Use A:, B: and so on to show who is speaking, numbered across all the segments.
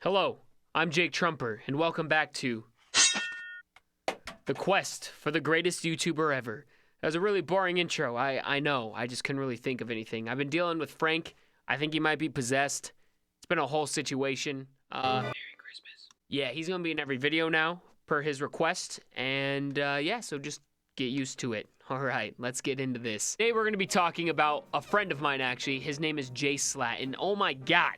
A: Hello, I'm Jake Trumper, and welcome back to the quest for the greatest YouTuber ever. That was a really boring intro, I know. I just couldn't really think of anything. I've been dealing with Frank. I think he might be possessed. It's been a whole situation.
B: Merry Christmas.
A: Yeah, he's gonna be in every video now, per his request. And yeah, so just get used to it. All right, let's get into this. Today we're going to be talking about a friend of mine, actually. His name is Jschlatt, and oh my god,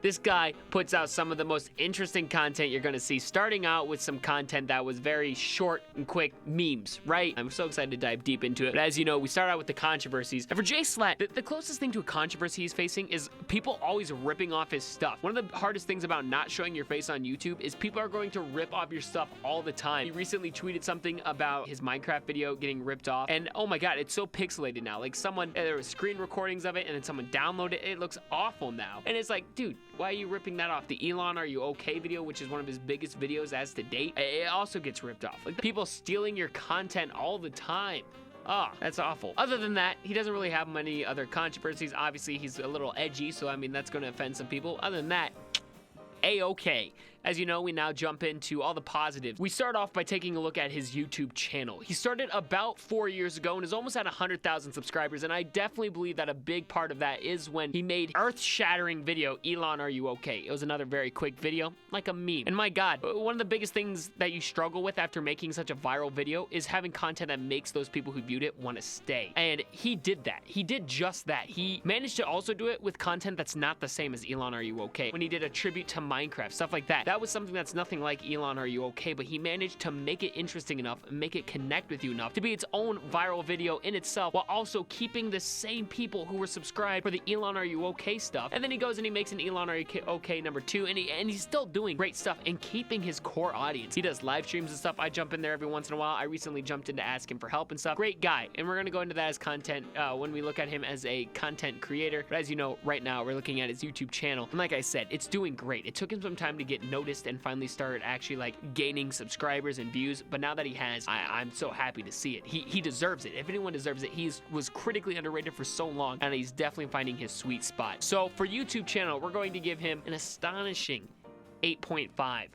A: this guy puts out some of the most interesting content you're going to see, starting out with some content that was very short and quick memes, right? I'm so excited to dive deep into it. But as you know, we start out with the controversies. And for Jschlatt, the closest thing to a controversy he's facing is people always ripping off his stuff. One of the hardest things about not showing your face on YouTube is people are going to rip off your stuff all the time. He recently tweeted something about his Minecraft video getting ripped off. And oh my god, it's so pixelated now. Like there was screen recordings of it and then someone downloaded it. It looks awful now. And it's like, dude, why are you ripping that off? The Elon Are You Okay video, which is one of his biggest videos as to date, it also gets ripped off. Like people stealing your content all the time. That's awful. Other than that, he doesn't really have many other controversies. Obviously, he's a little edgy, so I mean, that's going to offend some people. Other than that, A-okay. As you know, we now jump into all the positives. We start off by taking a look at his YouTube channel. He started about 4 years ago and is almost at 100,000 subscribers, and I definitely believe that a big part of that is when he made earth-shattering video, Elon, Are You Okay? It was another very quick video, like a meme. And my god, one of the biggest things that you struggle with after making such a viral video is having content that makes those people who viewed it want to stay. And he did that. He did just that. He managed to also do it with content that's not the same as Elon, Are You Okay? When he did a tribute to Minecraft, stuff like that. That was something that's nothing like Elon Are You Okay? But he managed to make it interesting enough, make it connect with you enough to be its own viral video in itself, while also keeping the same people who were subscribed for the Elon Are You Okay stuff. And then he goes and he makes an Elon Are You Okay number 2, and he's still doing great stuff and keeping his core audience. He does live streams and stuff. I jump in there every once in a while. I recently jumped in to ask him for help and stuff. Great guy, and we're gonna go into that as content when we look at him as a content creator. But as you know, right now we're looking at his YouTube channel, and like I said, it's doing great. It took him some time to get noticed and finally start actually like gaining subscribers and views, but now that he has, I'm so happy to see it. He deserves it. If anyone deserves it, was critically underrated for so long, and he's definitely finding his sweet spot. So for YouTube channel, we're going to give him an astonishing 8.5.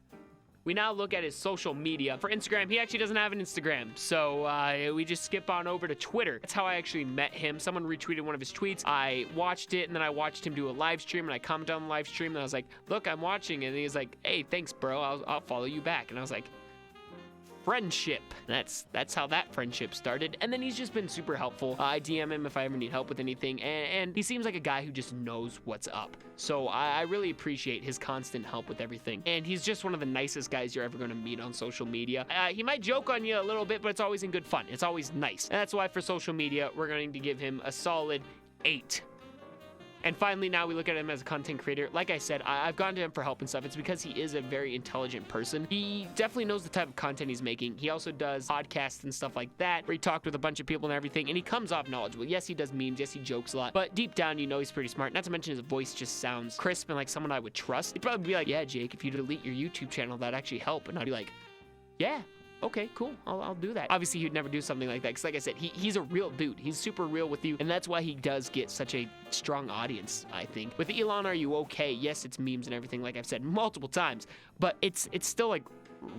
A: We now look at his social media. For Instagram, he actually doesn't have an Instagram, so we just skip on over to Twitter. That's how I actually met him. Someone retweeted one of his tweets. I watched it, and then I watched him do a live stream, and I commented on the live stream, and I was like, look, I'm watching, and he's like, hey, thanks, bro. I'll follow you back. And I was like, friendship. That's how that friendship started. And then he's just been super helpful. I DM him if I ever need help with anything, and he seems like a guy who just knows what's up. So I really appreciate his constant help with everything. And he's just one of the nicest guys you're ever going to meet on social media. He might joke on you a little bit, but it's always in good fun. It's always nice. And that's why for social media, we're going to give him a solid 8. And finally, now we look at him as a content creator. Like I said, I've gone to him for help and stuff. It's because he is a very intelligent person. He definitely knows the type of content he's making. He also does podcasts and stuff like that, where he talked with a bunch of people and everything, and he comes off knowledgeable. Yes, he does memes. Yes, he jokes a lot. But deep down, you know he's pretty smart. Not to mention his voice just sounds crisp and like someone I would trust. He'd probably be like, yeah, Jake, if you delete your YouTube channel, that'd actually help. And I'd be like, yeah. Okay, cool. I'll do that. Obviously, he'd never do something like that because, like I said, he's a real dude. He's super real with you, and that's why he does get such a strong audience, I think. With Elon Are You Okay? Yes, it's memes and everything, like I've said multiple times, but it's still, like,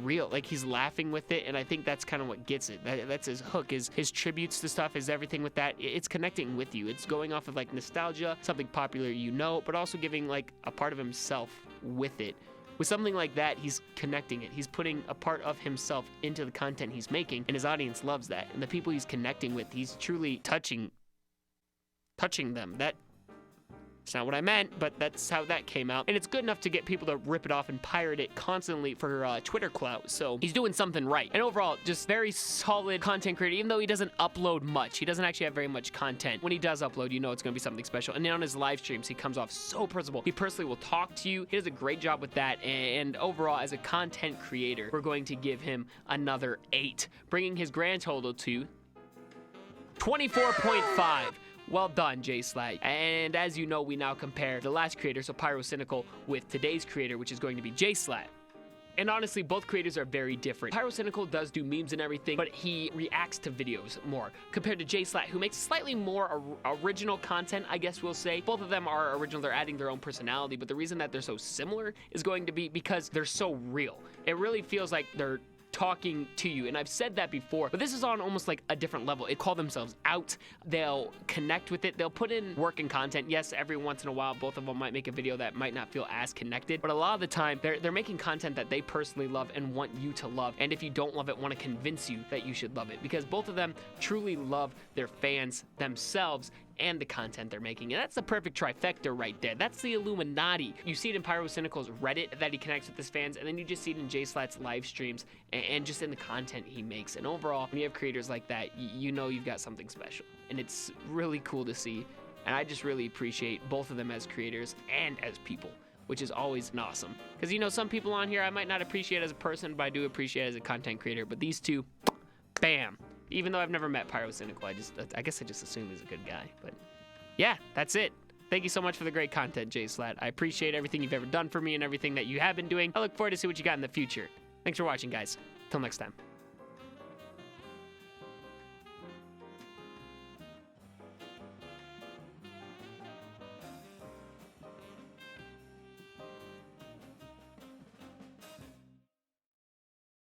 A: real. Like, he's laughing with it, and I think that's kind of what gets it. That's his hook, his tributes to stuff, is everything with that. It's connecting with you. It's going off of, like, nostalgia, something popular you know, but also giving, like, a part of himself with it. With something like that, he's connecting it. He's putting a part of himself into the content he's making, and his audience loves that. And the people he's connecting with, he's truly touching them. That's not what I meant, but that's how that came out. And it's good enough to get people to rip it off and pirate it constantly for Twitter clout. So he's doing something right. And overall, just very solid content creator, even though he doesn't upload much. He doesn't actually have very much content. When he does upload, you know it's going to be something special. And then on his live streams, he comes off so personable. He personally will talk to you. He does a great job with that. And overall, as a content creator, we're going to give him another 8, bringing his grand total to 24.5. Well done, Jschlatt. And as you know, we now compare the last creator, so Pyrocynical, with today's creator, which is going to be Jschlatt. And honestly, both creators are very different. Pyrocynical does do memes and everything, but he reacts to videos more compared to Jschlatt, who makes slightly more original content, I guess we'll say. Both of them are original. They're adding their own personality, but the reason that they're so similar is going to be because they're so real. It really feels like they're talking to you, and I've said that before, but this is on almost like a different level. They call themselves out, they'll connect with it, they'll put in work and content. Yes, every once in a while both of them might make a video that might not feel as connected, but a lot of the time they're making content that they personally love and want you to love, and if you don't love it, want to convince you that you should love it, because both of them truly love their fans, themselves, and the content they're making. And that's the perfect trifecta right there. That's the Illuminati. You see it in Pyrocynical's Reddit that he connects with his fans, and then you just see it in Jschlatt's live streams and just in the content he makes. And overall, when you have creators like that, you know you've got something special. And it's really cool to see. And I just really appreciate both of them as creators and as people, which is always awesome. Because, you know, some people on here I might not appreciate as a person, but I do appreciate as a content creator. But these two, bam. Even though I've never met Pyrocynical, I guess I just assume he's a good guy. But yeah, that's it. Thank you so much for the great content, Jschlatt. I appreciate everything you've ever done for me and everything that you have been doing. I look forward to see what you got in the future. Thanks for watching, guys. Till next time.